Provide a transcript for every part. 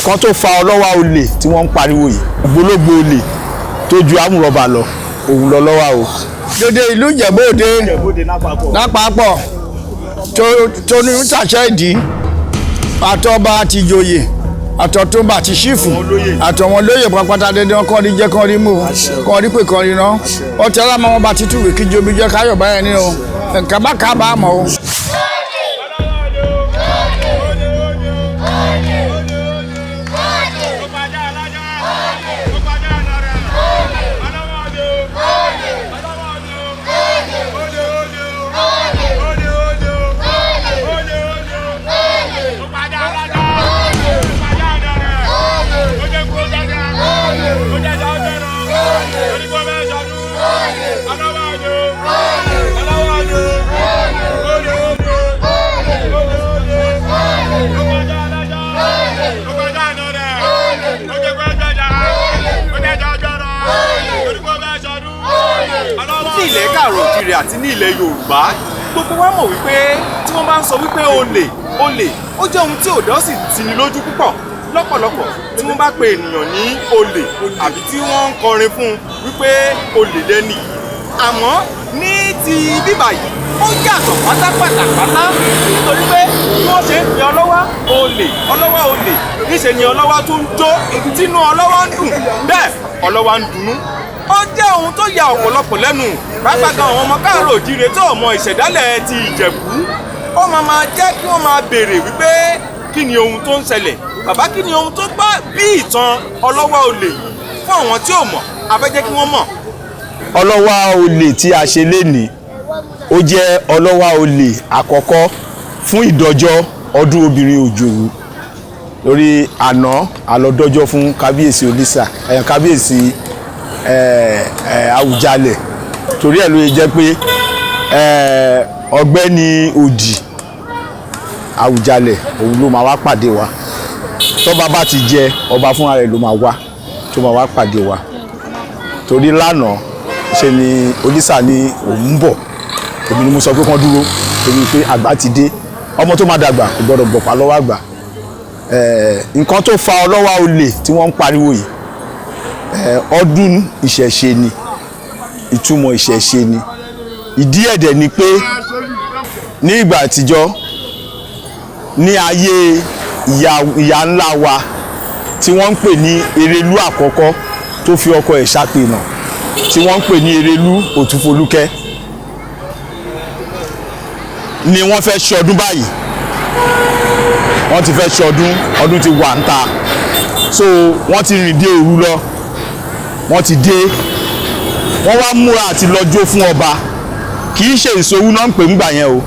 nǹkan tó fa Ọlọ́wà Ole tí wọ́n ń pariwo yìí gbólógbó olè tó ju amúrọ̀bà lọ òun lọ́lọ́wà o. dédé ìlú Ìjẹ̀bú-Òde lápapọ̀ tó ní ṣàṣẹ ìdí àtọba àti ìjòyè àtọ̀túnba àti ṣífù àtọ̀wọn olóyè pàpàtà dandan kọ́ rí jẹ́ kọ́ rí mú kọ́ rí pé kọ́ rí rán ọtí alámọ̀ wọn bá títú wè kí jobi jẹ́ káyọ̀ báyẹn ní o nǹkan bá ká bá mọ̀ o. Ní ilẹ̀ Káàárọ̀-o-ò-jíire àti ní ilẹ̀ Yorùbá gbogbo wa mọ̀ wípé tí wọ́n bá ń sọ wípé olè ó jẹ́ ohun tí ò dán sì tini lójú púpọ̀ lọ́pọ̀lọpọ̀ tí wọ́n bá pe ènìyàn ní olè àbí tí wọ́n ń kọrin fún un wípé olè lẹ́ni yìí àmọ́ ní ti bíbà yìí ó yàtọ̀ pátápátá nítorí pé bí wọ́n ṣe ń fi Ọlọ́wà Ole níṣe ni Ọlọ́wà tó ń jó tínú Ọlọ́wà ń dùn bẹ́ẹ̀ Ọlọ́wà ń dunnú ó jẹ́ ohun tó ya ọ̀pọ̀lọpọ̀ lẹ́nu pàápàá gan àwọn ọmọ Káàárọ̀-o-jíire tó mọ ìṣẹ̀dálẹ̀ ti Ìjẹ̀bú ó máa jẹ́ kí wọ́n máa béèrè wípé kí ni ohun tó ń ṣẹlẹ̀ bàbá kí ni ohun tó bá bí ìtàn Ọlọ́wà Ole fún àwọn tí ò mọ̀ a fẹ́ jẹ́ kí wọ́n mọ̀. Ọlọ́wà Ole tí a ṣe lénìí ó jẹ́ Ọlọ́wà Ole àkọ́kọ́ fún ìdọ́jọ́ ọdún obìnrin Òjòwú lórí àná àlọ́dọ́jọ́ fún kábíyèsí Olísà kábíyèsí Àwùjalẹ̀ torí ẹ̀ ló yẹ jẹ́ pé ọ̀gbẹ́ni Òdì Àwùjalẹ̀ òun ló máa wá pàdé wa tọ́ba bá ti jẹ ọba fúnra rẹ̀ ló máa wá tó máa wá pàdé wa torí lánàá ṣe ni Olísà ní òun ń bọ̀ èmi ni mo sọ pé kán dúró torí pé àgbà ti dé ọmọ tó máa dàgbà kò gbọdọ̀ gbọ̀pá lọ́wọ́ àgbà nǹkan tó fa Ọlọ́wà Ole tí wọ́n ń pariwo yìí ọdún ìṣẹ̀ṣe ni ìtumọ̀ ìṣẹ̀ṣe ni ìdí ẹ̀dẹ̀ ni pé ní ìgbà àtijọ́ ní ayé ìyá ńlá wa tí wọ́n ń pè ní Erelú àkọ́kọ́ tó fi ọkọ ẹ̀ ṣàpènà tí wọ́n ń pè ní Erelú Òtúfolúkẹ́ ni wọ́n fẹ́ ṣọdún báyìí wọ́n ti fẹ́ ṣọdún ọdún ti wà ń ta so wọ́n ti rìn dé òru lọ wọ́n ti dé wọ́n wá múra àti lọ jó fún ọba kì í ṣe ìṣòwò náà ń pè ńgbà yẹn o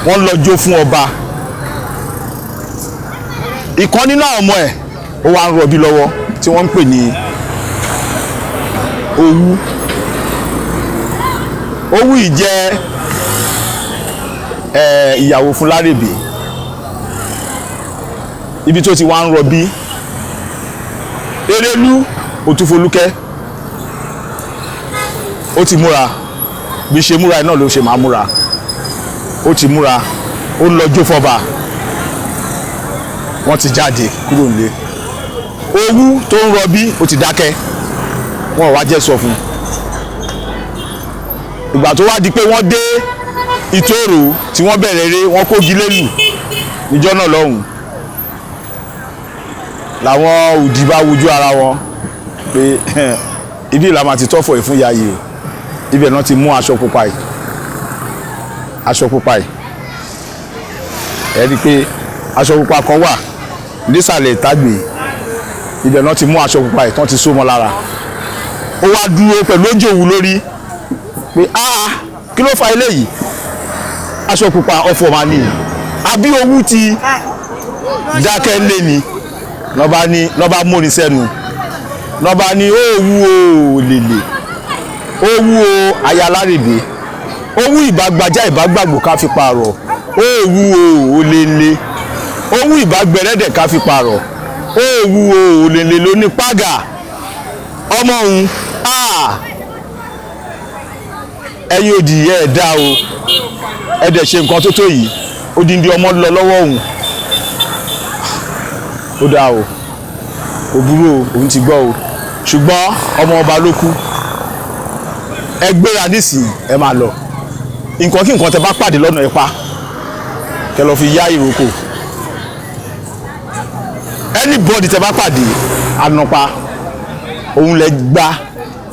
wọ́n lọ jó fún ọba ìkan nínú àwọn ọmọ ẹ̀ ó wá ń rọbí lọ́wọ́ tí wọ́n ń pè ní Owú yìí jẹ́ ìyàwó fún Lárèbè ibi tó ti wá ń rọbí Erelú Òtúfolúkẹ́ ó ti múra bí ṣe múra náà ló ṣe máa múra ó ti múra ó ń lọ jó fọba wọ́n ti jáde kúrò nílé Owú tó ń rọbí ó ti dákẹ́ wọ́n wá jẹ́ sọ fún ìgbà tó wá di pé wọ́n dé Ìtòrò tí wọ́n bẹ̀rẹ̀ eré wọ́n kógi lélù níjọ́ náà lọ́hùn làwọn òdì bá wojú ara wọn pé ibi ìlà máa ti tọ́fọ̀ ẹ̀ fún ìyá yìí o ibẹ̀ náà ti mú aṣọ pupa yìí ẹ rí i pé aṣọ pupa kan wà nísàlẹ̀ ìtàgbé ibẹ̀ náà ti mú aṣọ pupa yìí tán ti so mọ́ lára ó wá dúró pẹ̀lú Òjòwú lórí pé kí ló fa eléyìí aṣọ pupa ọ̀fọ̀ máa ní àbí Owú ti dákẹ́ lé ni lọ́ba mórin sẹ́nu lọ́ba ní Owú o lèlè Owú o aya Lárèbè Owú ìbágbajá ìbágbàgbò ká fi pààrọ̀ Owú o lèlè Owú ìbágbẹ̀rẹ́dẹ̀ ká fi pààrọ̀ Owú o lèlè ló ní pàgà ọmọ òun ẹ̀yin òdì ẹ̀ dá o ẹ̀ dẹ̀ ṣe nǹkan tó tó yìí odindi ọmọ lọ lọ́wọ́ òun ó dá o òbúrò òun ti gbọ́ o ṣùgbọ́n ọmọ ọba ló kú ẹ gbéra nísìnyí ẹ máa lọ nǹkan kí nǹkan tẹ bá pàdé lọ́nà ẹ pa kẹ lọ fi yá ìrókò anybody tẹ bá pàdé ànàpá òun lẹ gbá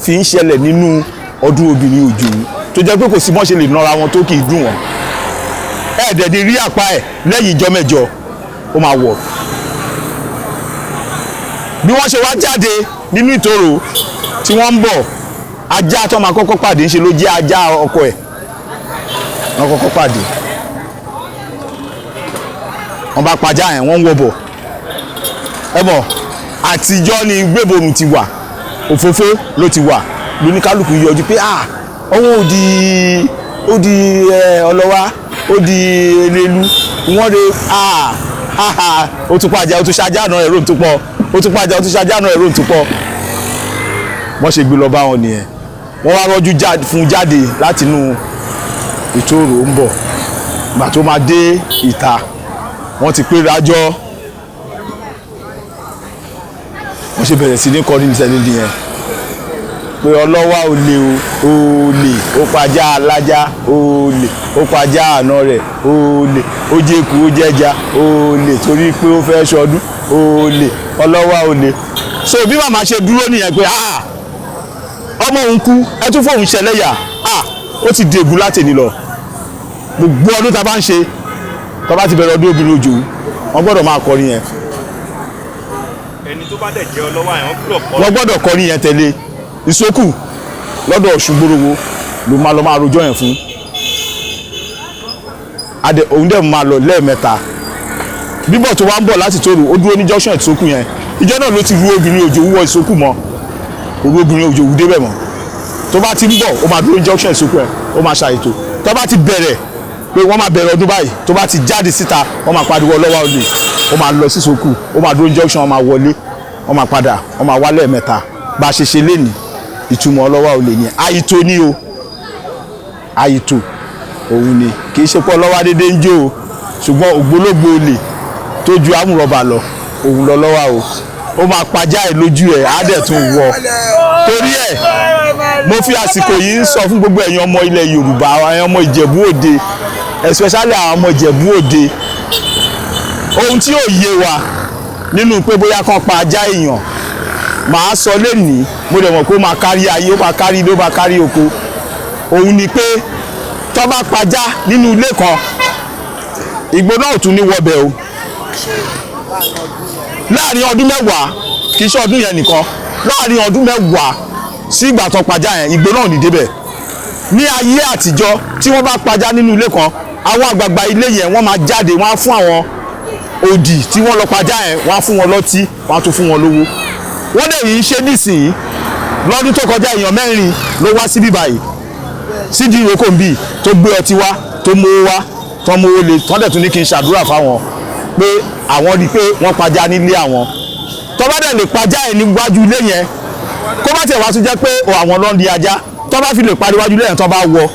fi ń ṣẹlẹ̀ nínú ọdún obìnrin òjò tó jẹ́ pé kò sí mọ́ ṣe lè nọra wọn tó kì í dùn wọn ẹ̀ẹ́dẹ̀dẹ̀ rí àpá ẹ̀ lẹ́yìn ìjọ mẹ́jọ ó máa wọ̀ bí wọ́n ṣe wá jáde nínú ìtòrò tí wọ́n ń bọ̀ ajá tó máa kọ́kọ́ pàdé ń ṣe ló jẹ́ ajá ọkọ ẹ̀ wọ́n kọ́kọ́ pàdé wọ́n bá pàjá yẹn wọ́n ń wọ̀ bọ̀ ẹ bọ̀ àtijọ́ ni gbéborùn ti wà òfófó ló ti wà lóníkálùkù yọjú pé ọwọ́ ó di ọlọ́wà ó di elélu wọ́n de ó tún pàjá ó tún ṣajá àná ẹ̀rọ tó pọ̀ ó tún pàjá ó tún ṣajá àná ẹ̀rọ tó pọ̀ wọ́n ṣe gbé lọ bá wọn nìyẹn wọ́n wá rọ́jú fún jáde látinú ìtòrò ń bọ̀ gbà tó máa dé ìta wọ́n ti pé rájọ́ wọ́n ṣe bẹ̀rẹ̀ sí ní kọrin ìṣẹ̀lẹ̀ nìyẹn pé ọlọ́wà olè olè ó pàjá alájá olè ó pàjá àná rẹ̀ olè ó jẹ́kù ó jẹ́ja olè torí pé ó fẹ́ ṣọdún olè ọlọ́wà olè so bí màmá ṣe dúró nìyẹn pé ọmọ òun kú ẹ tún fóun ṣẹlẹ́yà ó ti dègùn láti ní lọ gbogbo ọdún tá a bá ń ṣe tá a bá ti bẹ̀rẹ̀ ọdún obìnrin òjò wọ́n gbọ́dọ̀ máa kọrin yẹn ẹni tó bá dẹ̀ jẹ́ ọlọ́wà yẹn wọ́n gbọ́dọ̀ kọrin yẹn tẹ̀lé ìsókù lọ́dọ̀ Ọ̀ṣungbórówó ló máa lọ máa rojọ́ yẹn fún òun dẹ̀ máa lọ lẹ́ẹ̀mẹ́ta bíbọ̀ tó wá ń bọ̀ láti Tòrò ó dúró ní junction ìsókù yẹn ìjọ náà ló ti ru obìnrin òjò wọ ìsókù mọ́ òru obìnrin òjò wù débẹ̀ mọ́ tó bá ti ń bọ̀ ó máa dúró ní junction ìsókù ẹ̀ ó máa ṣàyètò tó bá ti bẹ̀rẹ̀ pé wọ́n máa bẹ̀rẹ̀ ọdún báyìí tó bá ti jáde síta wọ́n máa pariwo ọlọ́wà olè ó máa lọ sí ìsókù ó máa dúró ní junction wọ́n máa wọlé wọ́n máa padà wọ́n máa wá lẹ́ẹ̀mẹ́ta bá a ṣe ṣe lénìí ìtumọ̀ ọlọ́wà olè ni àyìtò ni o àyìtò òun ni kì í ṣe pé ọlọ́wà dédé ń jó o ṣùgbọ́n ògbólógbò olè tó ju àmúrọ̀bà lọ òun lọ́lọ́wà o ó máa pàjá ẹ̀ lójú ẹ̀ á dẹ̀ tún wọ̀ torí ẹ̀ mo fi àsìkò yìí ń sọ fún gbogbo ẹ̀yin ọmọ ilẹ̀ Yorùbá àwọn ọmọ Ìjẹ̀bú Òde especially àwọn ọmọ Ìjẹ̀bú Òde ohun tí yóò yé wa nínú pé bóyá kan pa ajá èèyàn màá sọ lénìí mo dẹ̀ mọ̀ pé ó máa kárí ayé ó máa kárí ilé ó máa kárí oko òun ni pé tó bá pajá nínú ilé kan ìgbó náà ò tún ní wọbẹ̀ o láàrin ọdún mẹ́wàá kì í ṣe ọdún yẹn nìkan láàrin ọdún mẹ́wàá sí ìgbà tó pajá yẹn ìgbó náà ò ní débẹ̀ ní ayé àtijọ́ tí wọ́n bá pajá nínú ilé kan àwọn àgbààgbà ilé yẹn wọ́n máa jáde wọ́n á fún àwọn òdì tí wọ́n lọ pajá yẹn wọ́n á fún wọn lọ́tí wọ́n á tún fún wọn lówó wọ́n dẹ̀ yìí ṣe nísìnyí lọ́dún tó kọjá èèyàn 4 ló wá síbí báyìí sídìí ìrókò ń bì tó gbé ọtí wá tó mówó wá tó mówó le tó dẹ̀ tún ní kí n ṣàdúrà fáwọn pé àwọn rí i pé wọ́n pajá nílé àwọn tó bá dẹ̀ lè pajá ẹ̀ níwájú ilé yẹn kó bá tẹ̀ wá tún jẹ́ pé àwọn ló ń di ajá tó bá fi lè parí wájú ilé yẹn tó bá wọ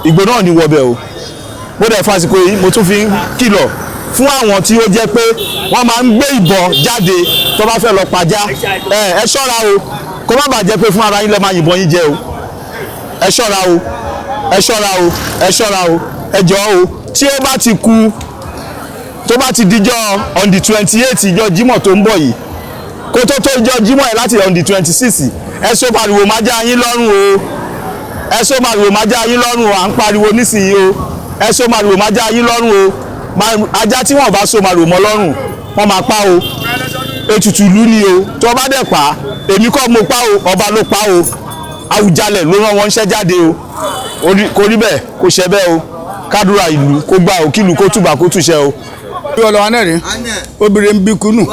ìgbó náà ní wọbẹ̀ o bó dẹ̀ fásikò yìí mo tún fi ń kìlọ̀ fún àwọn tí ó jẹ́ pé wọ́n máa ń gbé ìbọn jáde tó bá fẹ́ lọ pajá ẹ ṣọ́ra o kó má bàa jẹ́ pé fún ara yín lẹ́ máa yìnbọn yín jẹ o ẹ ṣọ́ra o ẹ ṣọ́ra o ẹ ṣọ́ra o ẹ jọ̀ọ́ o tí ó bá ti kù tó bá ti dijọ́ on the 28 ìjọ Jímọ̀ tó ń bọ̀ yìí kó tó tó ìjọ Jímọ̀ yìí láti on the 26 ẹ sọ pariwo má já yín lọ́rùn o ẹ sọ pariwo má já yín lọ́rùn o à ń pariwo nísìnyí o ẹ sọ pariwo má já yín lọ́rùn o ajá tí wọ́n bá so màrò mọ́ lọ́rùn wọ́n máa pa o ètùtù ìlú ni o tó bá dẹ̀ pa èmi kọ́ mo pa o ọba ló pa o Àwùjalẹ̀ ló rán wọn ṣẹ́ jáde o kò rí bẹ́ẹ̀ kò ṣẹ bẹ́ẹ̀ o kádùrà ìlú kó gbà o kílù kó túbà kó túṣẹ o. bí ọlọ́wà náà rí obìnrin ń bíkú nù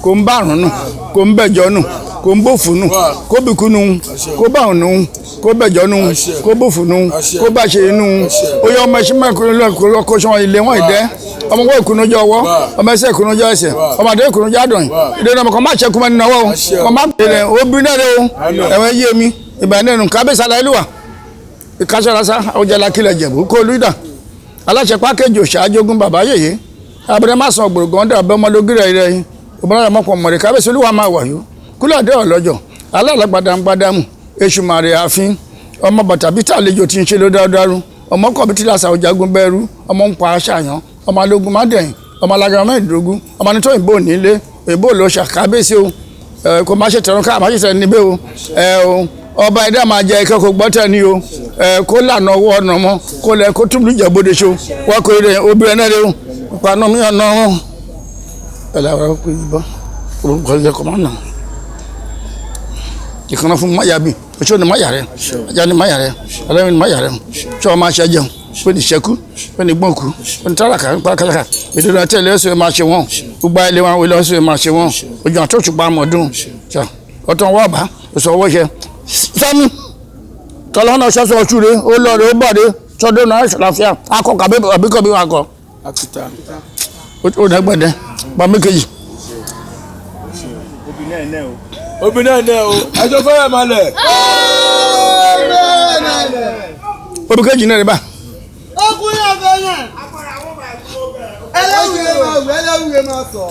kò ń bàrún nù kò ń bẹ̀jọ́ nù kò ń bòfù nù kó bíkú nù kó bàrún nù kó bẹ̀jọ́ nù kó bòfù nù kó bàṣẹ nù ó yẹ ọmọ ẹṣin mẹ́kùnrin lọ́kọ́ kó sọ ilé wọn ìdẹ́ ọmọ wọ́n ìkùnújọ ọwọ́ ọmọ ẹsẹ̀ ìkùnújọ ẹsẹ̀ ọmọdé ìkùnújọ àdọ̀yìn ìdẹ́nu ọmọ kan má ṣẹ́kù mẹ́nu náwó wọn má bẹ̀rẹ̀ obìnrin náà rẹ o ẹ̀wọ̀n yé mi ìbànújẹ́ kábíyèsí aláìlúwà ìkásọ̀rọ̀sá ọjàlá kílẹ̀ Ìjẹ̀bú kó lùdà aláṣẹ pákéjì òṣàjogún bàbá yèyé abẹ́rẹ́ má san ògbòrògàn dàbẹ́ ọmọlógún rẹ̀ òbúrọ̀ mọ́pọ̀ mọ̀rẹ́ kábíyèsí olúwa máa wà yó kúlẹ̀ dé ọ̀lọ́jọ́ alálágbàdàgbàdàmù èṣù màrè àfin ọmọ bàtà bíi tàlejò tí ń ṣe ló dáadáa ọmọ kọ̀bí tí làṣà òjàgùn bẹ́rù ọmọ ń pa aṣàyàn ọmọ alógun mádẹ̀yìn ọmọ alágbára mẹ́rìndínlógún ọmọ ní tó ìbò nílé ìbò ló ṣàkábíyèsí o kò má ṣe tẹ̀rọ ká má ṣe tẹ̀ níbẹ̀ o ọba ẹ̀dá máa jẹ ìkẹ́kọ̀ọ́ gbọ́tẹ̀ ni o kó lànà ọwọ́ ọ̀nà mọ́ kó lẹ kó túbú ìjẹ́bọdè ṣo wọ́n kò rí obìnrin náà rẹ o ìpànà mi ọ̀nà wọn. ẹ làwọn ọkọ ìbọn orúkọ ilẹ̀kọ̀ máa nà ìkànnà fún mayabi oṣù ni maya rẹ ajá ni maya rẹ ọlọ́run ni maya rẹ ṣé wọ́n máa ṣe jẹun pé ní ṣẹ́kù pé ní gbọ̀nkù pé ní táràkà pàkàlàkà ètò ìdáná tẹ̀lé ẹ̀sùn ẹ̀ máa ṣe wọ́n gbogbo ilé wọn wọlé ẹ̀sùn ẹ̀ máa ṣe wọ́n ojú àtọ́jú pa àmọ̀dún ọ̀tọ̀ wọ́n bá oṣù ọwọ́ ṣe sami tọ́lá náà ṣọ́ṣọ́ ọ̀ṣúre ó lọ́ọ̀rẹ́ ó bọ̀dé sọ́dọ̀ náà ṣàlàfíà akọkà àbíkọ́ bí wọn akọ ó dẹ́gbẹ̀dẹ́ pàmí kejì. obìnrin náà o ẹjọ́ fẹ́rẹ̀ máa lẹ̀. obì kejì náà rẹ bá. ọkùnrin ọ̀fẹ́ yẹn ẹlẹ́wùrẹ́ máa sọ.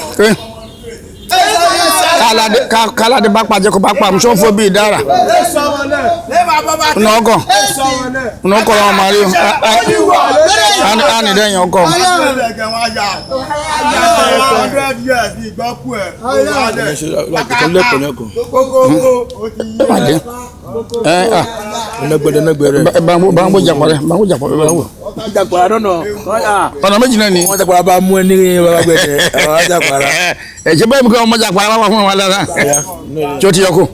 káládé bá pàjẹ́ kó bá pa àmúṣọ́ fún bí ìdára. ọ̀nà ọkọ̀ làwọn máa rí o á ní dẹ́yìn ọkọ̀. báńgbó jàpọ̀rẹ́ ọ̀nà méjì náà ni. wọ́n jàpọ̀rẹ́ bá mú ẹ ní bàbá gbẹ̀dẹ̀ àwọn jàpọ̀rẹ́. ẹ̀jẹ̀ bẹ́ẹ̀ mi kọ́ ọmọ jàpọ̀rẹ́ wá fún wa lára tí ó ti yọ kó.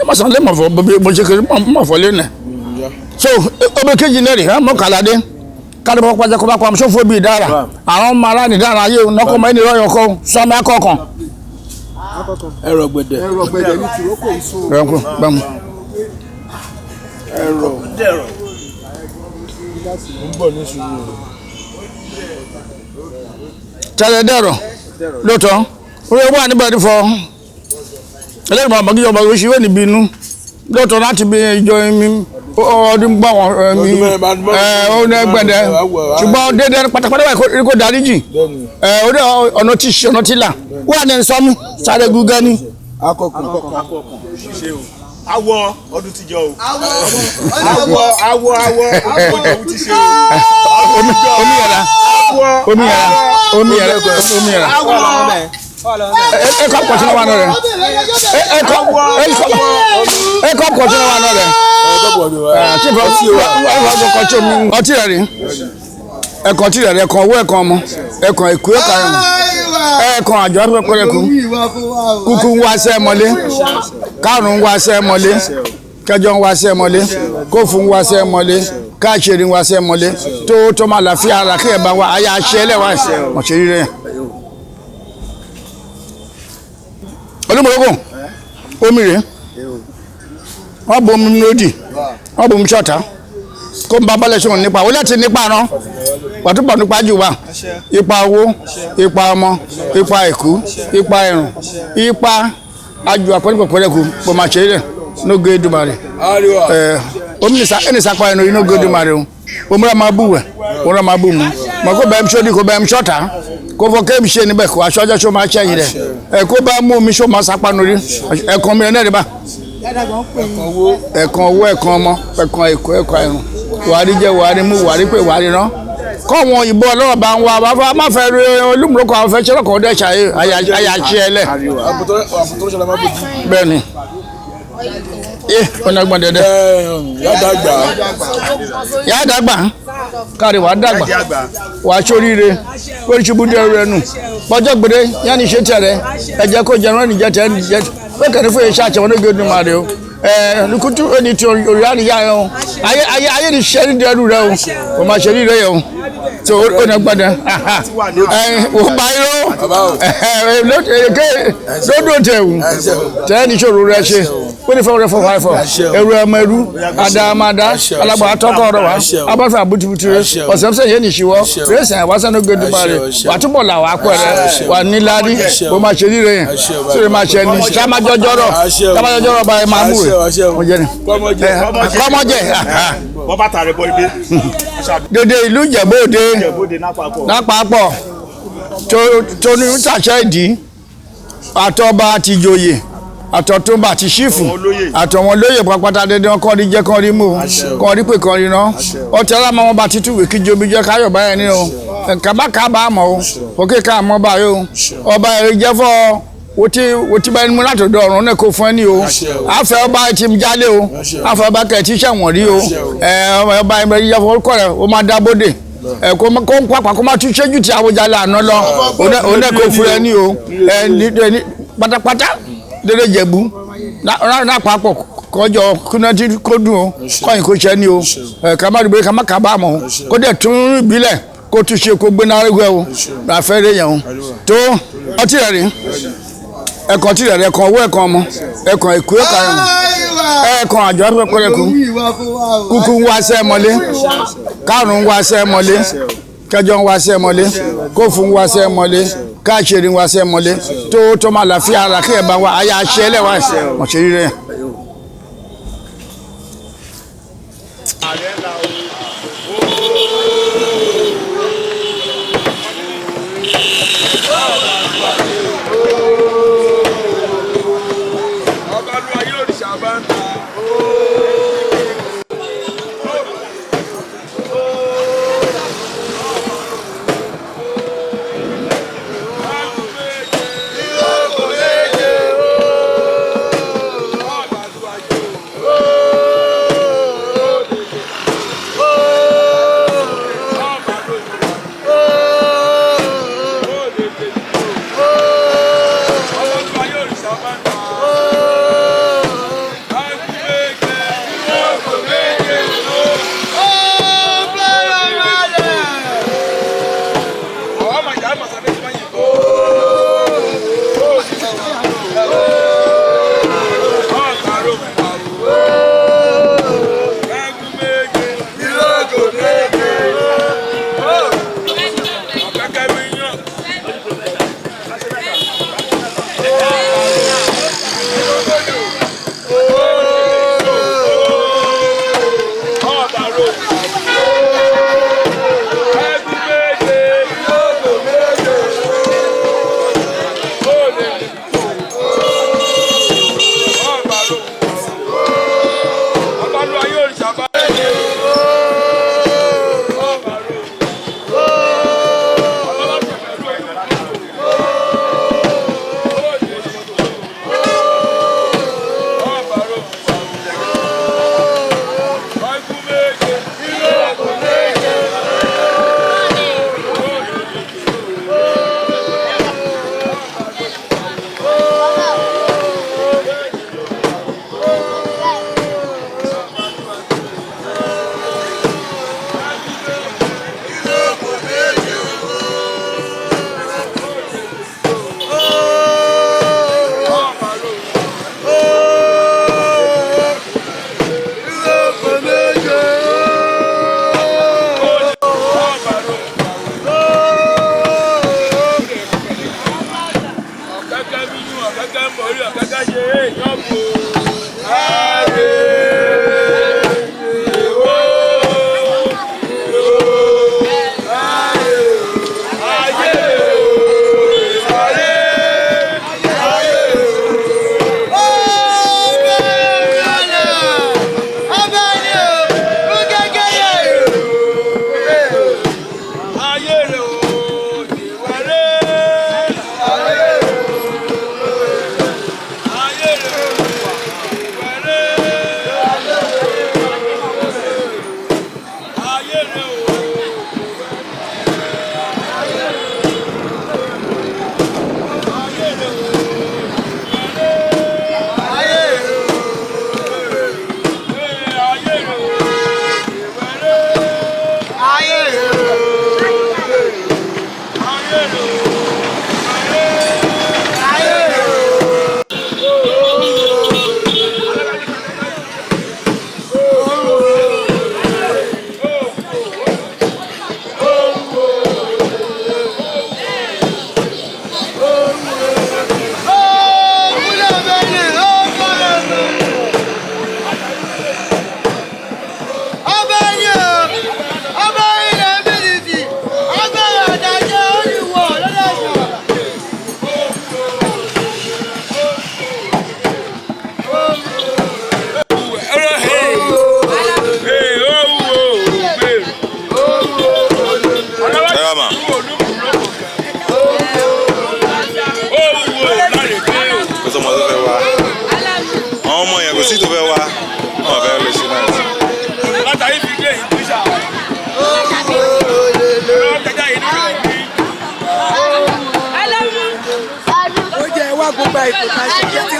ẹ má sàn lé mọ̀fọ́ bó ṣe kéré mọ̀fọ́ lé nẹ̀. so ọbẹ̀ kejì náà rè é mọ̀ kàládé kálí bọ́ pàjẹ́ kó bá pa àmì sófò bíi dára àwọn ọmọ aláàní dára ayé nọkọ mọ ẹni lọ́yọ̀ kọ́ sọmi akọkàn. ẹrọ gbẹdẹ ní tìrókò ìṣó. ẹ̀rọ gbẹmú. ẹrọ dẹrọ ń bọ̀ ní sùúrù. tẹ́lẹ̀ dẹ̀rọ̀ lóòótọ́ orí wà níbẹ̀ fọ ẹlẹ́rìí bàbá kí ọba oṣù wẹ̀ níbi inú lóòótọ́ láti bí ìjọ mi ọdún gbọ́ wọn mi ọdún ẹgbẹ̀dẹ ṣùgbọ́n dédé pátápátá wà kó dáríjì ọ̀nà tí ṣe ọ̀nà tí là wà ní sọ́mú sáré gúgẹ́ ní. akọkùn awọ ọdún tíjọ o awọ ọdún tí ṣe o omi yẹra ẹ kọ́ pọ̀ sínú wa náà rẹ̀ ẹ kọ́ pọ̀ sínú wa náà rẹ̀ ọtí rẹ̀ rí ẹ̀kan ọtí rẹ̀ rí ẹ̀kan owó ẹ̀kan ọmọ ẹ̀kan èkó ẹ̀ka ẹ̀rùn ẹ̀kan àjọ ẹ̀pẹ̀pẹ̀rẹ̀kù kúkú ń wá sẹ́ mọ́lé kárùn ń wá sẹ́ mọ́lé kẹjọ ń wá sẹ́ mọ́lé kófù ń wá sẹ́ mọ́lé káàṣẹ́rì ń wá sẹ́ mọ́lé tó máa làáfíà ara kí ẹ̀ bá wa ayé aṣẹ́ ẹlẹ́wà mọ̀ṣẹ́rí rẹ̀. olúmọ̀lógún omi rẹ̀ wọ́n bomi lódì wọ́n bomi ṣọ́ta kó n bá bọ́lẹ̀ ṣọ́n nípa ó láti nípa rán pàtúpọ̀ nípa jù wá ipa owó ipa ọmọ ipa ẹ̀kú ipa ẹ̀rùn ipa ajù àpẹẹrẹpẹẹrẹkù pọ̀ máa ṣe rẹ̀ n'oge Èdùmàrè omi ẹni sapa ẹnu yìí n'oge Èdùmàrè o omi rẹ̀ máa bù wẹ̀ omi rẹ̀ máa bù mu mọ̀ kó bẹ́ẹ̀ mi ṣó ní kó bẹ́ẹ̀ mi ṣọ́ta kó fọ kéèmì ṣe níbẹ̀ kó aṣọ ọjọ́ ṣó máa ṣẹ́yìn rẹ̀ kó bá mú omi ṣó máa sapa nù rí ẹ̀kan mi ẹ̀ bá ẹ̀kan owó ẹ̀kan ọmọ ẹ̀kan èkó ẹ̀kan ẹ̀rùn wàrí jẹ́ wàrí mú wàrí pé wàrí rán kọ́ wọn ìbò ọlọ́rọ̀ bá ń wá má fẹ́ rí olúmọ̀lókọ̀ àwọn fẹ́ ṣẹlẹ̀ kọ́ ọdẹ ṣàyè àyàṣẹ ẹlẹ̀ bẹ́ẹ̀ ni ọ̀nà gbọ̀n dẹ̀dẹ̀ yá dàgbà kárí wàá dàgbà wàá sóríire lórí ṣubú dé ẹrù ẹnu pọ́jọ́ gbére yá ni ṣe tẹ̀rẹ̀ ẹ̀jẹ̀ kó jẹun ẹni jẹ tẹ̀ ẹni jẹ lókè ní fún iṣẹ́ àṣẹwọ́n ní gbẹdùn máa rẹ o lukutu ẹni tí orí àríyá rẹ o ayé ni ṣe ní ẹrù rẹ o kò máa ṣe rí rẹ yẹ o tó o ní gbọdọ o bá yọ lódò tẹ̀wù tẹ̀ ní ṣòro rẹ ṣe wíní fẹ́ wọ́n fọ́ wáyé fọ́ ẹrú ẹmọ ẹrú àdàmàdà alágbà àtọ́kọ̀ ọ̀rọ̀ wa abáfẹ́ àbútubútu rẹ ọ̀sẹ̀mùsẹ̀ yẹn nìṣíwọ́ rẹ́sẹ̀ àwásánú gbẹdùmá rẹ wà túbọ̀ là wà pẹ́ rẹ wà níláàdí bó máa ṣe ríre yẹn sórí máa ṣe ní sámájọ́jọ́rọ̀ bá ẹ máa mú rẹ kọ́mọ́jẹ́ wọ́n bá tààrẹ bọ́ ibi. dédé ìlú Ìjẹ̀bú Òde lápapọ̀ tó ní ṣàṣẹ ìdí àtọba àti ìjòyè àtọ̀túnba àti ṣífù àtọ̀wọn olóyè pàpàtà dédé wọn kọ́ rí jẹ́ kọ́ rí mú kọ́ rí pé kọ́ rí ná ọtí alámọ̀ wọn bá ti túwèé kí jobi jẹ́ káyọ̀ báyẹn ní o kàbákàbá àmọ́ o òkè ká àmọ́ báyìí o ọba èrè jẹ́ fọ́ wotí bá ẹni mú láti ọ̀dọ̀ ọ̀run náà kó fún ẹ ní o àfẹ́ ọba ti jálé o àfẹ́ ọba kẹ̀ tí sẹ̀wọ̀n rí o ọba ẹgbẹ́ yíyá fọwọ́kọ̀ rẹ̀ ó máa dábòdè kó ń pàpà kó máa tún ṣẹ́jú tí àwòjálẹ̀ àná lọ òun náà kó fún ẹ ní o pátápátá dédé Jẹ̀bú lápapọ̀ kọjọ kúnẹ́tì kó dùn o kọ́yìn kó ṣẹ́ ní o kàmádùgbé kàmákàbámọ̀ o kó dẹ̀ tún ìbílẹ̀ kó tún ṣe kó gbé náà rẹ́gbẹ́ o láfẹ́rẹ́ yẹn o tó ọtí rẹ̀ rí ẹ̀kan tí rẹ̀ ẹ̀kan owó ẹ̀kan ọmọ ẹ̀kan ìkú ẹ̀kan àjọ pẹ́pẹ́rẹ́kù kúkú ń wá sẹ́ mọ́lé kárùn-ún ń wá sẹ́ mọ́lé kẹjọ ń wá sẹ́ mọ́lé kófù ń wá sẹ́ mọ́lé káàṣírí ń wá sẹ́ mọ́lé tó máa láfíà ara kí ẹ̀ bá wá ayé aṣẹ́ ẹlẹ́wà ọ̀ṣẹ́rí rẹ̀. sí tó fẹ́ wá wọn fẹ́ lè ṣe náà. látàrí fi gbé yìí kúṣà. ọ̀tẹ̀jà yìí nínú ìlú. ó jẹ́ ìwà gbogbo àìkú tá a ṣe jẹ́ tí